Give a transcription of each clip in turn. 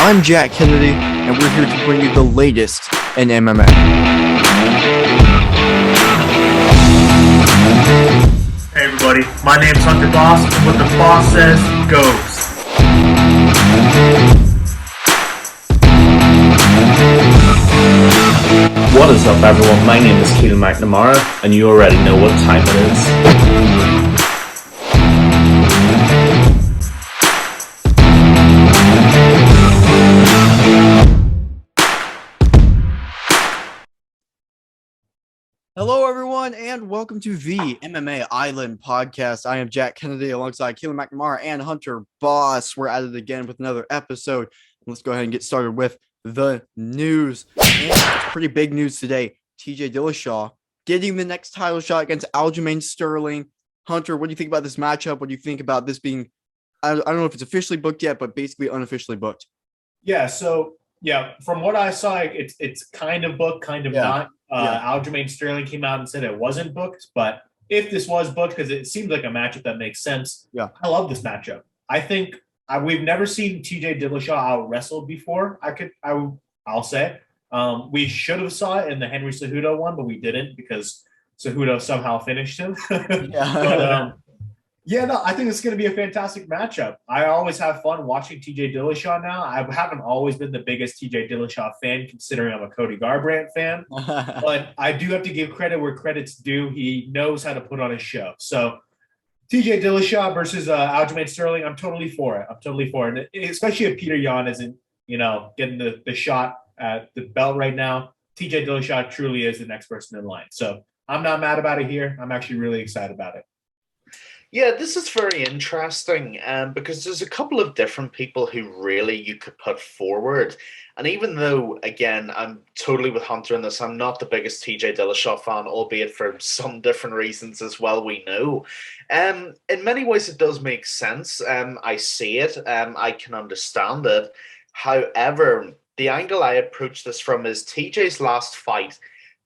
I'm Jack Kennedy, and we're here to bring you the latest in MMA. Hey everybody, my name's Hunter Boss, and what the boss says goes. What is up everyone, my name is Keelan McNamara, and you already know what time it is. Hello everyone, and welcome to the MMA Island Podcast. I am Jack Kennedy alongside Keelan McNamara and Hunter Boss. We're at it again with another episode. Let's go ahead and get started with the news. And it's pretty big news today. TJ Dillashaw getting the next title shot against Aljamain Sterling. Hunter, what do you think about this matchup? What do you think about this being, I don't know if it's officially booked yet, but basically unofficially booked? From what I saw, it's kind of booked, kind of not. Aljamain Sterling came out and said it wasn't booked, but if this was booked, because it seems like a matchup that makes sense, I love this matchup. I think we've never seen TJ Dillashaw out wrestled before. I'll say we should have saw it in the Henry Cejudo one, but we didn't because Cejudo somehow finished him. I think it's going to be a fantastic matchup. I always have fun watching TJ Dillashaw now. I haven't always been the biggest TJ Dillashaw fan, considering I'm a Cody Garbrandt fan. But I do have to give credit where credit's due. He knows how to put on a show. So TJ Dillashaw versus Aljamain Sterling, I'm totally for it. And especially if Peter Yan isn't, getting the shot at the belt right now. TJ Dillashaw truly is the next person in line. So I'm not mad about it here. I'm actually really excited about it. Yeah, this is very interesting because there's a couple of different people who really you could put forward. And even though, again, I'm totally with Hunter in this, I'm not the biggest TJ Dillashaw fan, albeit for some different reasons as well, we know. In many ways, it does make sense. I see it. I can understand it. However, the angle I approach this from is TJ's last fight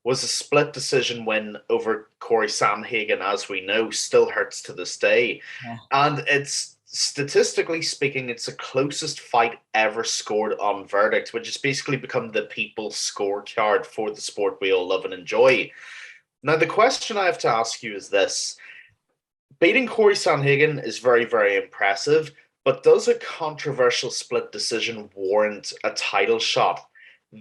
was a split decision win over Corey Sandhagen, as we know, still hurts to this day. Yeah. And it's, statistically speaking, it's the closest fight ever scored on verdict, which has basically become the people's scorecard for the sport we all love and enjoy. Now, the question I have to ask you is this. Beating Corey Sandhagen is very, very impressive, but does a controversial split decision warrant a title shot?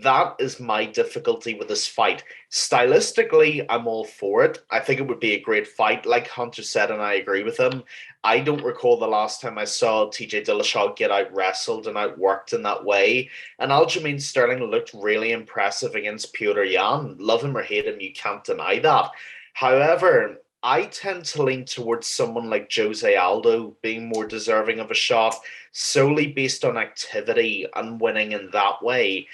That is my difficulty with this fight. Stylistically, I'm all for it. I think it would be a great fight. Like Hunter said, and I agree with him, I don't recall the last time I saw TJ Dillashaw get out-wrestled and outworked in that way. And Aljamain Sterling looked really impressive against Peter Yan. Love him or hate him, you can't deny that. However, I tend to lean towards someone like Jose Aldo being more deserving of a shot, solely based on activity and winning in that way.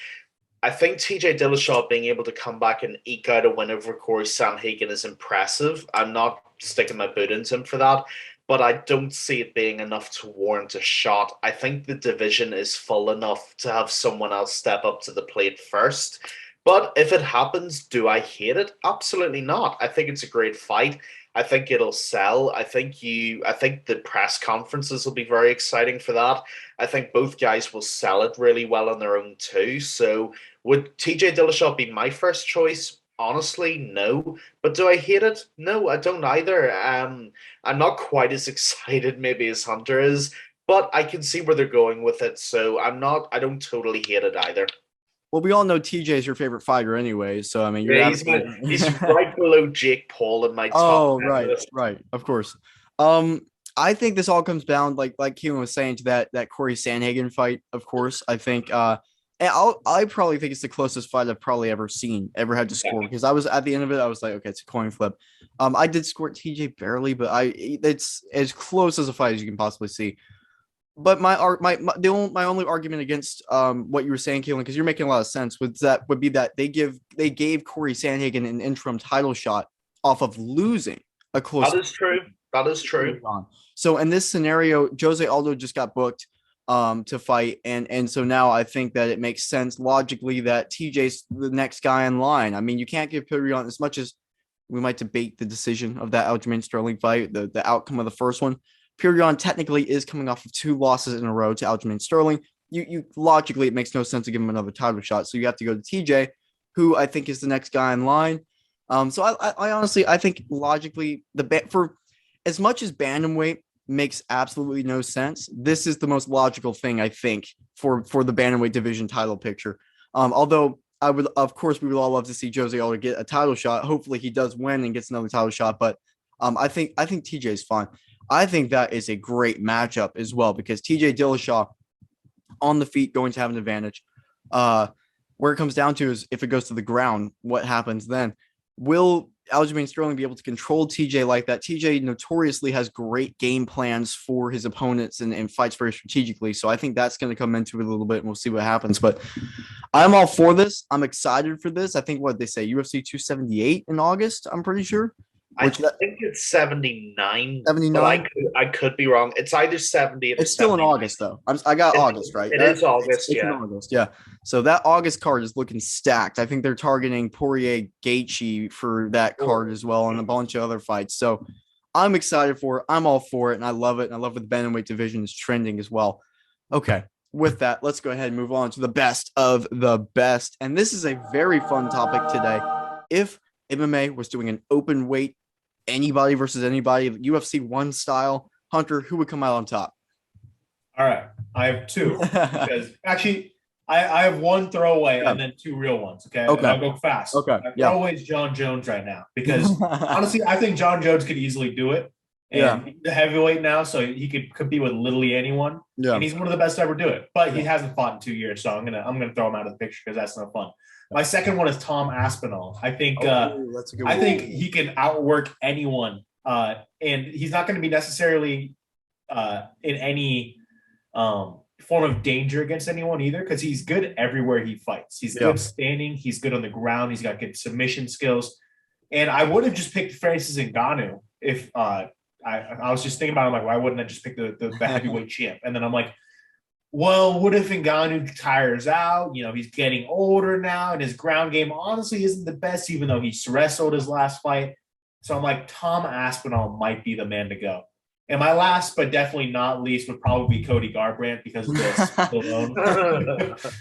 I think TJ Dillashaw being able to come back and eke out a win over Corey Sandhagen is impressive. I'm not sticking my boot into him for that, but I don't see it being enough to warrant a shot. I think the division is full enough to have someone else step up to the plate first. But if it happens, do I hate it? Absolutely not. I think it's a great fight. I think it'll sell. I think the press conferences will be very exciting for that. I think both guys will sell it really well on their own too. So would TJ Dillashaw be my first choice? Honestly, no. But do I hate it? No, I don't either. I'm not quite as excited maybe as Hunter is, but I can see where they're going with it. So I don't totally hate it either. Well, we all know TJ is your favorite fighter anyway, so I mean, he's right below Jake Paul in my top. Oh, right, of course. I think this all comes down, like Keelan was saying, to that Corey Sandhagen fight. Of course, I think, and I probably think it's the closest fight I've probably ever had to score, because I was at the end of it, I was like, okay, it's a coin flip. I did score TJ barely, but it's as close as a fight as you can possibly see. But my only argument against what you were saying, Keelan, because you're making a lot of sense, would be that they gave Corey Sandhagen an interim title shot off of losing a close. That is true. So in this scenario, Jose Aldo just got booked to fight, and so now I think that it makes sense logically that TJ's the next guy in line. I mean, you can't give Peter Yan, as much as we might debate the decision of that Aljamain Sterling fight, the outcome of the first one. Peter Yan technically is coming off of 2 losses in a row to Aljamain Sterling. you logically, it makes no sense to give him another title shot. So you have to go to TJ, who I think is the next guy in line. So I honestly, I think logically, for as much as bantamweight makes absolutely no sense, this is the most logical thing, I think, for the bantamweight division title picture. Although we would all love to see Jose Aldo get a title shot. Hopefully he does win and gets another title shot. But I think TJ is fine. I think that is a great matchup as well, because TJ Dillashaw on the feet going to have an advantage. Where it comes down to is if it goes to the ground, what happens then? Will Aljamain Sterling be able to control TJ like that? TJ notoriously has great game plans for his opponents and fights very strategically. So I think that's going to come into it a little bit, and we'll see what happens. But I'm all for this. I'm excited for this. I think what they say, UFC 278 in August, I'm pretty sure. I think it's 79. 79? I could be wrong. It's either 70 or It's still in August, though. I got August, right? It is August, it's in August, yeah. So that August card is looking stacked. I think they're targeting Poirier Gaethje for that card as well, and a bunch of other fights. So I'm excited for it. I'm all for it, and I love it. And I love what the bantamweight division is trending as well. Okay, with that, let's go ahead and move on to the best of the best. And this is a very fun topic today. If MMA was doing an open weight, anybody versus anybody, UFC 1 style, Hunter, who would come out on top? All right. I have two. Because actually, I have one throwaway and then two real ones. Okay. I'll go fast. Okay. Throwaway is John Jones right now, because honestly, I think John Jones could easily do it. And he's the heavyweight now, so he could compete with literally anyone. Yeah. And he's one of the best to ever do it. But he hasn't fought in 2 years, so I'm gonna throw him out of the picture because that's no fun. My second one is Tom Aspinall. I think that's a good one. I think he can outwork anyone, and he's not going to be necessarily in any form of danger against anyone either, because he's good everywhere he fights. He's good standing. He's good on the ground. He's got good submission skills. And I would have just picked Francis Ngannou if I was just thinking about it. I'm like, why wouldn't I just pick the heavyweight champ? And then I'm like, well, what if Ngannou tires out? You know, he's getting older now, and his ground game honestly isn't the best, even though he wrestled his last fight. So I'm like, Tom Aspinall might be the man to go. And my last, but definitely not least, would probably be Cody Garbrandt because of this alone.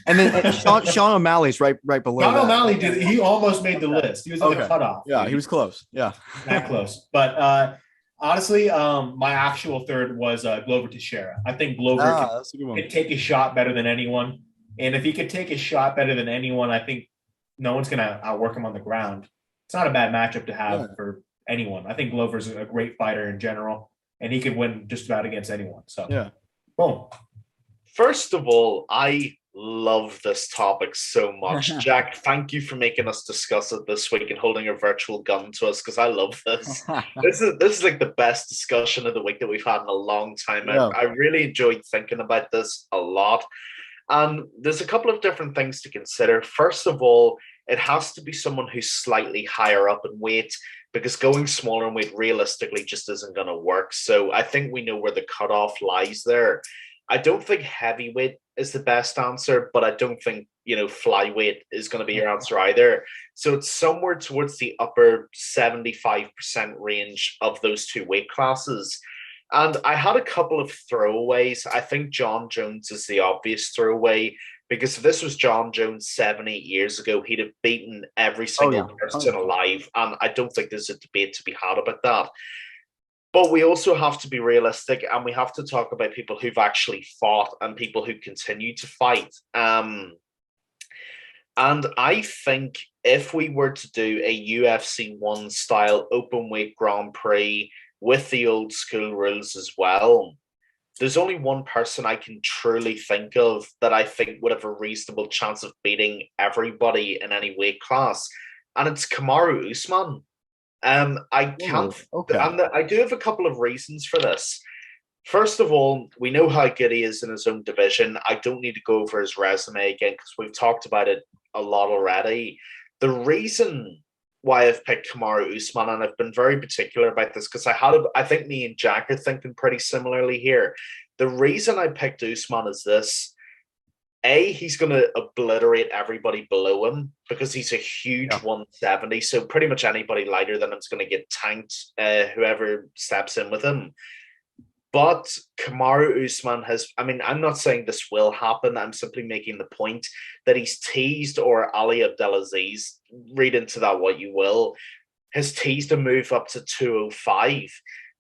And then Sean O'Malley's right below. Sean O'Malley he almost made the list. He was on the cutoff. Yeah, he was close. Yeah, that close. But honestly, my actual third was Glover Teixeira. I think Glover could take a shot better than anyone. And if he could take a shot better than anyone, I think no one's going to outwork him on the ground. It's not a bad matchup to have for anyone. I think Glover's a great fighter in general, and he could win just about against anyone. So, boom. First of all, I love this topic so much. Jack, thank you for making us discuss it this week and holding a virtual gun to us, because I love this. This is like the best discussion of the week that we've had in a long time. I really enjoyed thinking about this a lot. And there's a couple of different things to consider. First of all, it has to be someone who's slightly higher up in weight, because going smaller in weight realistically just isn't going to work. So I think we know where the cutoff lies there. I don't think heavyweight is the best answer, but I don't think, flyweight is going to be your answer either. So it's somewhere towards the upper 75% range of those two weight classes. And I had a couple of throwaways. I think John Jones is the obvious throwaway, because if this was John Jones 7-8 years ago, he'd have beaten every single person alive. And I don't think there's a debate to be had about that. But we also have to be realistic, and we have to talk about people who've actually fought and people who continue to fight. And I think if we were to do a UFC 1 style open weight Grand Prix with the old school rules as well, there's only one person I can truly think of that I think would have a reasonable chance of beating everybody in any weight class, and it's Kamaru Usman. I can't, and I do have a couple of reasons for this. First of all, we know how good he is in his own division. I don't need to go over his resume again, because we've talked about it a lot already. The reason why I've picked Kamaru Usman, and I've been very particular about this, because I think me and Jack are thinking pretty similarly here. The reason I picked Usman is this. A, he's going to obliterate everybody below him, because he's a huge 170. So pretty much anybody lighter than him is going to get tanked, whoever steps in with him. But Kamaru Usman has, I mean, I'm not saying this will happen. I'm simply making the point that he's teased, or Ali Abdelaziz, read into that what you will, has teased a move up to 205.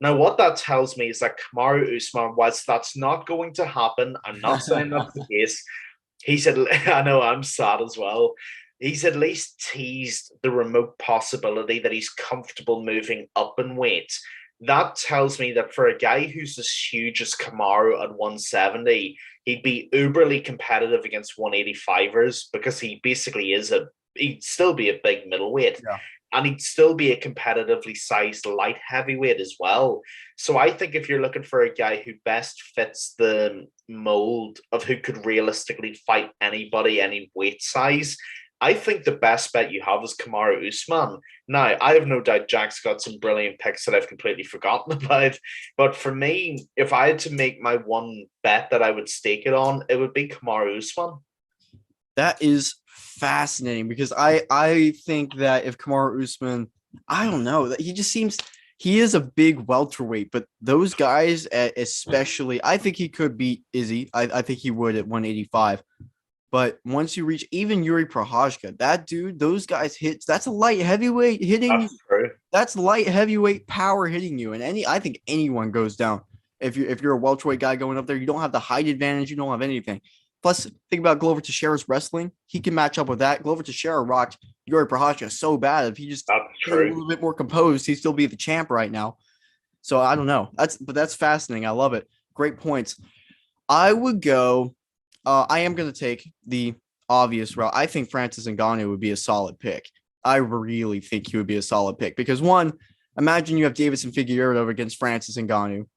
Now, what that tells me is that Kamaru Usman, whilst that's not going to happen, I'm not saying that's the case. He said, I know I'm sad as well. He's at least teased the remote possibility that he's comfortable moving up in weight. That tells me that for a guy who's as huge as Kamaru at 170, he'd be uberly competitive against 185ers, because he basically he'd still be a big middleweight. Yeah. And he'd still be a competitively sized light heavyweight as well. So I think if you're looking for a guy who best fits the mold of who could realistically fight anybody, any weight size, I think the best bet you have is Kamaru Usman. Now, I have no doubt Jack's got some brilliant picks that I've completely forgotten about. But for me, if I had to make my one bet that I would stake it on, it would be Kamaru Usman. That is fascinating, because I think that if Kamaru Usman, I don't know, that he just seems, he is a big welterweight, but those guys, especially, I think he could beat Izzy. I think he would at 185. But once you reach even Yuri Prochazka, that dude, those guys hits, that's a light heavyweight hitting. That's true. That's light heavyweight power hitting you. And I think anyone goes down. If you're a welterweight guy going up there, you don't have the height advantage, you don't have anything. Plus, think about Glover Teixeira's wrestling. He can match up with that. Glover Teixeira rocked Yuri Prochazka so bad. If he just a little bit more composed, he'd still be the champ right now. So I don't know. That's fascinating. I love it. Great points. I would go. I am going to take the obvious route. I think Francis Ngannou would be a solid pick. I really think he would be a solid pick because, one, imagine you have Davidson Figueiredo against Francis Ngannou.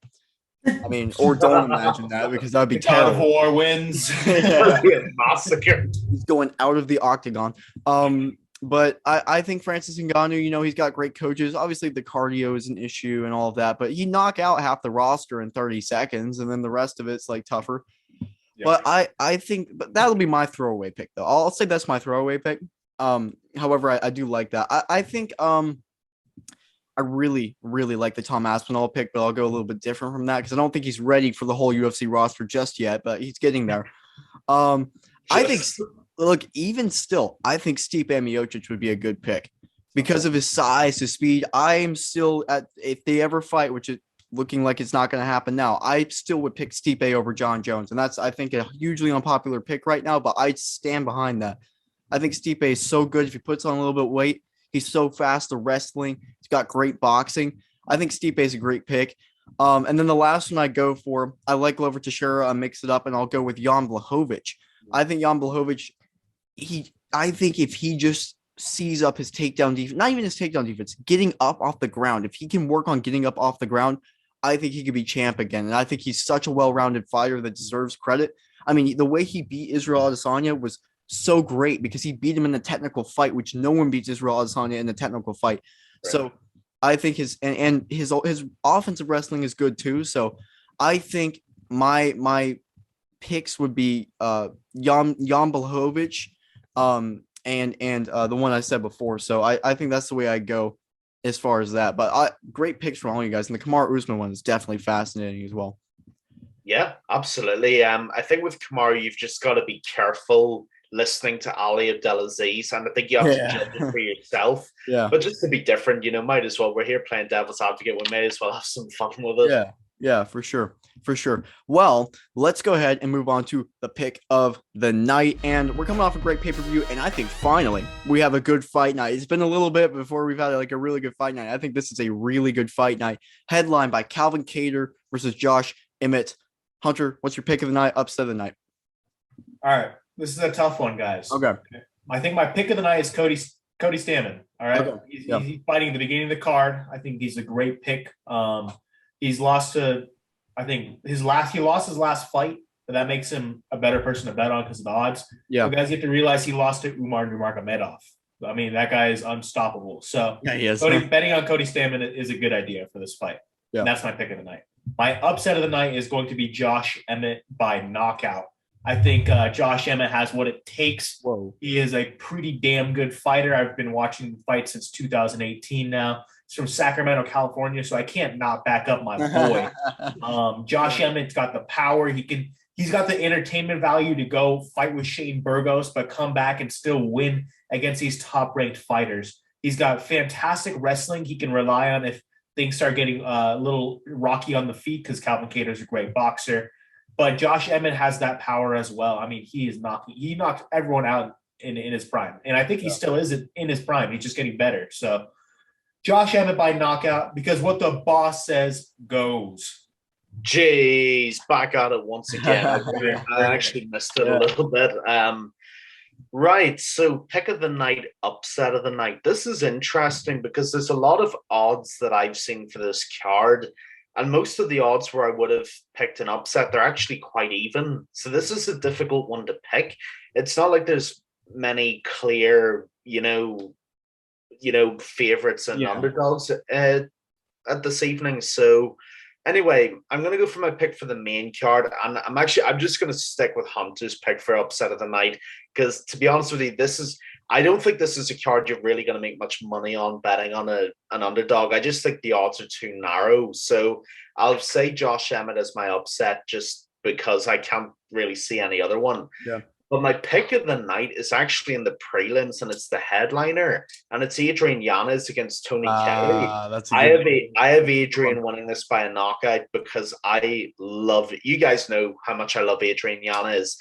I mean, or don't imagine that, because that would be terrible. God of War wins. Massacre. He's going out of the octagon. But I think Francis Ngannou, he's got great coaches. Obviously, the cardio is an issue and all of that, but he knock out half the roster in 30 seconds, and then the rest of it's like tougher. Yeah. But I think that'll be my throwaway pick, though. I'll say that's my throwaway pick. However, I do like that. I think I really, really like the Tom Aspinall pick, but I'll go a little bit different from that because I don't think he's ready for the whole UFC roster just yet, but he's getting there. I think, look, even still, I think Stipe Miocic would be a good pick because of his size, his speed. I am still if they ever fight, which is looking like it's not going to happen now, I still would pick Stipe over John Jones. And that's, I think, a hugely unpopular pick right now, but I stand behind that. I think Stipe is so good. If he puts on a little bit of weight, he's so fast at wrestling. He's got great boxing. I think Stipe is a great pick. And then the last one I go for, I like Glover Teixeira. I mix it up, and I'll go with Jan Blachowicz. I think Jan Blachowicz, I think if he just sees up his takedown defense, not even his takedown defense, getting up off the ground, if he can work on getting up off the ground, I think he could be champ again. And I think he's such a well-rounded fighter that deserves credit. I mean, the way he beat Israel Adesanya was so great because he beat him in the technical fight, which no one beats Israel Adesanya in the technical fight. Right. So I think his offensive wrestling is good too. So I think my picks would be Jan Blachowicz, and the one I said before. So I think that's the way I go as far as that. But great picks from all you guys, and the Kamaru Usman one is definitely fascinating as well. Yeah, absolutely. I think with Kamaru, you've just got to be careful listening to Ali Abdelaziz, and I think you have to judge it for yourself. Yeah. But just to be different, might as well. We're here playing devil's advocate. We may as well have some fun with it. Yeah, for sure. Well, let's go ahead and move on to the pick of the night. And we're coming off a great pay-per-view, and I think finally we have a good fight night. It's been a little bit before we've had like a really good fight night. I think this is a really good fight night. Headlined by Calvin Kattar versus Josh Emmett. Hunter, what's your pick of the night? Upset of the night. All right. This is a tough one, guys. Okay. I think my pick of the night is Cody Stamann. All right. Okay. He's fighting at the beginning of the card. I think he's a great pick. He's lost to, I think he lost his last fight, but that makes him a better person to bet on because of the odds. Yeah. So guys, you have to realize he lost to Umar Nurmagomedov. I mean, that guy is unstoppable. So yeah, he is. Betting on Cody Stamann is a good idea for this fight. Yeah. And that's my pick of the night. My upset of the night is going to be Josh Emmett by knockout. I think Josh Emmett has what it takes. Whoa. He is a pretty damn good fighter. I've been watching him fight since 2018 now. He's from Sacramento, California, so I can't not back up my boy. Josh Emmett's got the power. He's got the entertainment value to go fight with Shane Burgos, but come back and still win against these top-ranked fighters. He's got fantastic wrestling he can rely on if things start getting a little rocky on the feet, because Calvin Kattar's a great boxer. But Josh Emmett has that power as well. I mean, he knocked everyone out in his prime. And I think he still is in his prime. He's just getting better. So Josh Emmett by knockout, because what the boss says goes. Jeez, back at it once again. I actually missed it a little bit. Right, so pick of the night, upset of the night. This is interesting because there's a lot of odds that I've seen for this card, and most of the odds where I would have picked an upset, they're actually quite even. So this is a difficult one to pick. It's not like there's many clear, favorites and underdogs at this evening. So anyway, I'm going to go for my pick for the main card, and I'm just going to stick with Hunter's pick for upset of the night, because to be honest with you, I don't think this is a card you're really going to make much money on betting on an underdog. I just think the odds are too narrow. So I'll say Josh Emmett as my upset just because I can't really see any other one. Yeah. But my pick of the night is actually in the prelims, and it's the headliner, and it's Adrian Yanez against Tony Kelly. I have Adrian winning this by a knockout because I love it. You guys know how much I love Adrian Yanez.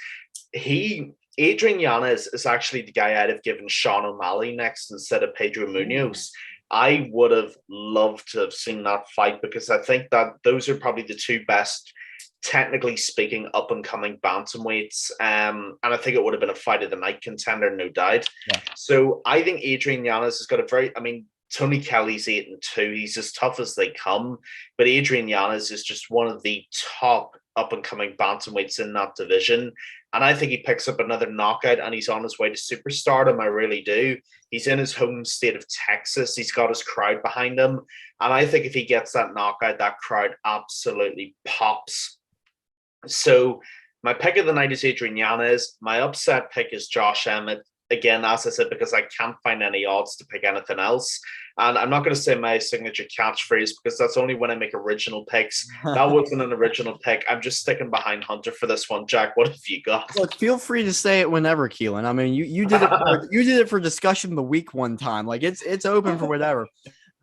Adrian Yanez is actually the guy I'd have given Sean O'Malley next instead of Pedro Munoz. I would have loved to have seen that fight because I think that those are probably the two best, technically speaking, up-and-coming bantamweights. And I think it would have been a fight of the night contender, no doubt. Yeah. So I think Adrian Yanez has got Tony Kelly's 8-2. He's as tough as they come. But Adrian Yanez is just one of the top up-and-coming bantamweights in that division. And I think he picks up another knockout and he's on his way to superstardom. I really do. He's in his home state of Texas. He's got his crowd behind him. And I think if he gets that knockout, that crowd absolutely pops. So my pick of the night is Adrian Yanez. My upset pick is Josh Emmett. Again, as I said, because I can't find any odds to pick anything else. And I'm not going to say my signature catchphrase because that's only when I make original picks. That wasn't an original pick. I'm just sticking behind Hunter for this one. Jack, what have you got? Look, feel free to say it whenever, Keelan. I mean, you did it. You did it for discussion of the week one time. Like it's open for whatever.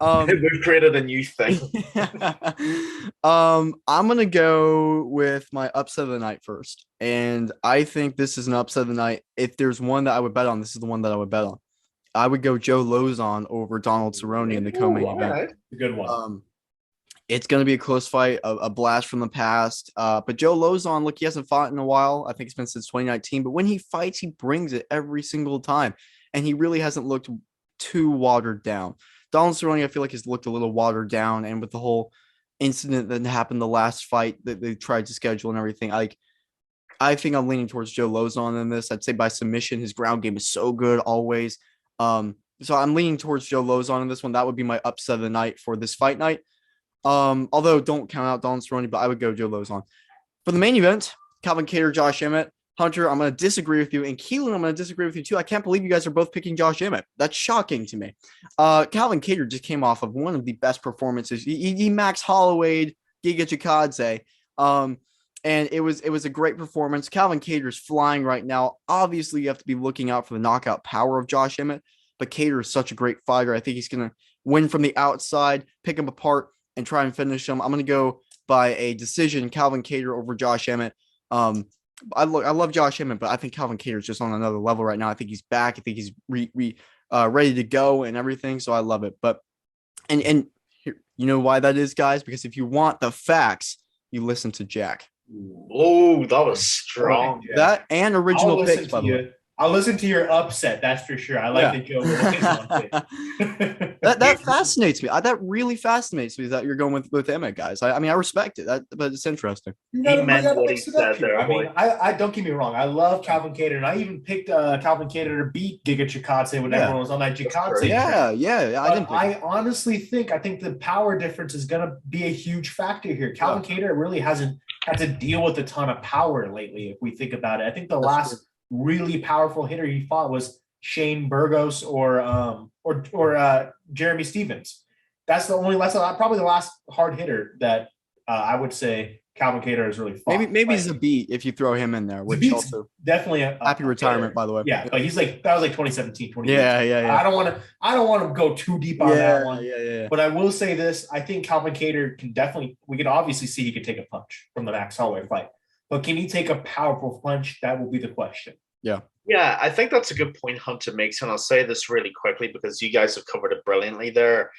We've created a new thing. I'm gonna go with my upset of the night first, and I think this is an upset of the night. If there's one that I would bet on, this is the one that I would bet on. I would go Joe Lozon over Donald Cerrone in the co-main event. Right. A good one. It's going to be a close fight, a blast from the past. But Joe Lozon, look, he hasn't fought in a while. I think it's been since 2019. But when he fights, he brings it every single time, and he really hasn't looked too watered down. Donald Cerrone, I feel like, has looked a little watered down, and with the whole incident that happened the last fight that they tried to schedule and everything, I think I'm leaning towards Joe Lozon in this. I'd say by submission. His ground game is so good always. So I'm leaning towards Joe Lozon in this one. That would be my upset of the night for this fight night. Although don't count out Donald Cerrone, but I would go Joe Lozon. For the main event, Calvin Kattar, Josh Emmett. Hunter, I'm going to disagree with you. And Keelan, I'm going to disagree with you too. I can't believe you guys are both picking Josh Emmett. That's shocking to me. Calvin Kattar just came off of one of the best performances. He Max Holloway'd Giga Chikadze. And it was a great performance. Calvin Kattar's flying right now. Obviously, you have to be looking out for the knockout power of Josh Emmett. But Kattar is such a great fighter. I think he's going to win from the outside, pick him apart, and try and finish him. I'm going to go by a decision, Calvin Kattar over Josh Emmett. I love Josh Emmett, but I think Calvin Kattar is just on another level right now. I think he's back. I think he's ready to go and everything. So I love it. But and here, you know why that is, guys? Because if you want the facts, you listen to Jack. Oh, that was strong. Yeah. That and original picks, by the way. I'll listen to your upset. That's for sure. I like the Joe Lozon. that fascinates me. That really fascinates me that you're going with Emmett, guys. I mean, I respect it, but it's interesting. He meant what he said there. I mean, I don't get me wrong. I love Calvin Kattar, and I even picked Calvin Kattar to beat Giga Chikadze when everyone was on that Chikadze. Yeah. I honestly think the power difference is going to be a huge factor here. Calvin Kattar really hasn't had to deal with a ton of power lately, if we think about it. I think the last really powerful hitter he fought was Shane Burgos or Jeremy Stevens. that's probably the last hard hitter that I would say Calvin Kattar has really fought. Maybe Zabit if you throw him in there, which Zabit's also definitely a happy retirement, by the way. Yeah, but he's like, that was like 2017, 2018. Yeah. I don't want to go too deep on that one. Yeah. But I will say this: I think Calvin Kattar we can obviously see he could take a punch from the Max Holloway fight, but can he take a powerful punch? That will be the question. Yeah, I think that's a good point Hunter makes, and I'll say this really quickly because you guys have covered it brilliantly there.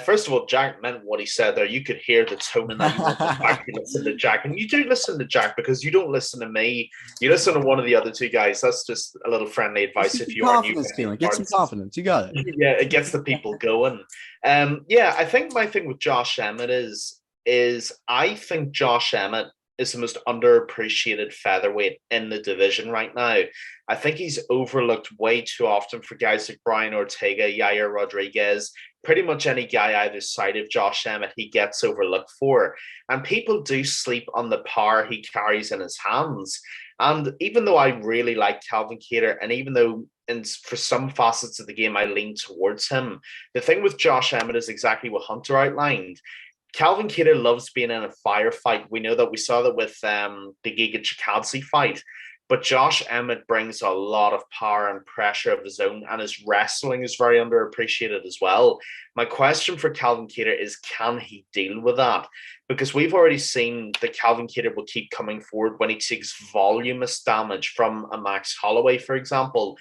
First of all, Jack meant what he said there. You could hear the tone in that. You want to listen to Jack, and you do listen to Jack because you don't listen to me. You listen to one of the other two guys. That's just a little friendly advice if you are new. Get some confidence. You got it. Yeah, it gets the people going. Yeah, I think my thing with Josh Emmett is I think Josh Emmett is the most underappreciated featherweight in the division right now. I think he's overlooked way too often for guys like Brian Ortega, Yair Rodriguez, pretty much any guy either side of Josh Emmett he gets overlooked for. And people do sleep on the power he carries in his hands. And even though I really like Calvin Kattar, and even though for some facets of the game I lean towards him, the thing with Josh Emmett is exactly what Hunter outlined. Calvin Kattar loves being in a firefight. We know that we saw that with the Giga Chikadze fight. But Josh Emmett brings a lot of power and pressure of his own, and his wrestling is very underappreciated as well. My question for Calvin Kattar is, can he deal with that? Because we've already seen that Calvin Kattar will keep coming forward when he takes voluminous damage from a Max Holloway, for example.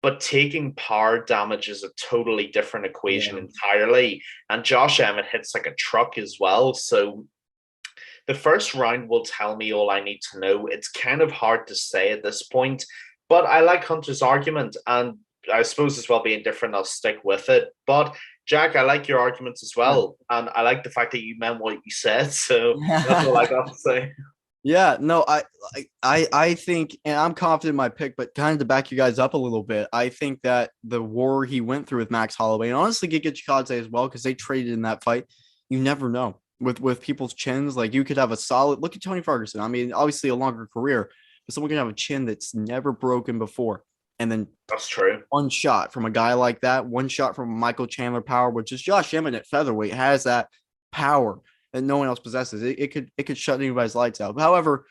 But taking power damage is a totally different equation entirely. And Josh Emmett hits like a truck as well. So the first round will tell me all I need to know. It's kind of hard to say at this point, but I like Hunter's argument. And I suppose as well being different, I'll stick with it. But Jack, I like your arguments as well. And I like the fact that you meant what you said. So that's all I got to say. Yeah, no, I think, and I'm confident in my pick, but kind of to back you guys up a little bit, I think that the war he went through with Max Holloway, and honestly Giga Chikadze as well, because they traded in that fight, you never know. With people's chins, like you could have a solid, look at Tony Ferguson. I mean, obviously a longer career, but someone can have a chin that's never broken before. And then that's true. One shot from a guy like that, one shot from Michael Chandler power, which is Josh Emmett at featherweight, has that power that no one else possesses. It could shut anybody's lights out. But however,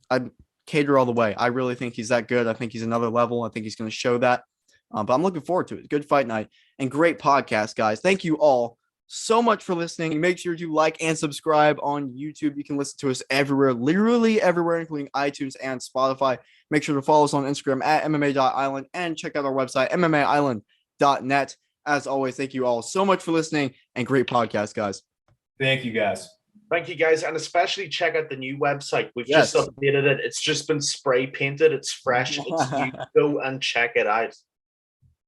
I'm Kattar all the way. I really think he's that good. I think he's another level. I think he's going to show that. But I'm looking forward to it. Good fight night and great podcast, guys. Thank you all so much for listening. Make sure to like and subscribe on YouTube. You can listen to us everywhere, literally everywhere, including iTunes and Spotify. Make sure to follow us on Instagram at MMA.island and check out our website, MMAisland.net. As always, thank you all so much for listening and great podcast, guys. Thank you, guys. Thank you, guys. And especially check out the new website. We've just updated it. It's just been spray painted. It's fresh. It's new. Go and check it out.